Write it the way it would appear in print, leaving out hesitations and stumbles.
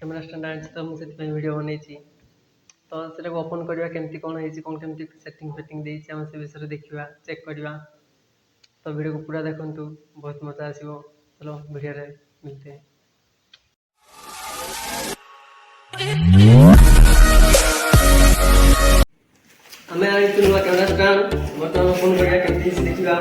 Camera stand आनी तो मुझे वीडियो बन तो से ओपन करवा केमती कौन है कौन केमती सेटिंग फेटिंग देती आम से विषय देखा चेक करवा तो वीडियो को पूरा देखु बहुत मजा आसो। चलो वीडियो रे मिलते हैं। आम आई नुआ कैमेरा स्टैंड बर्तमान ओपन करवा केमती देखा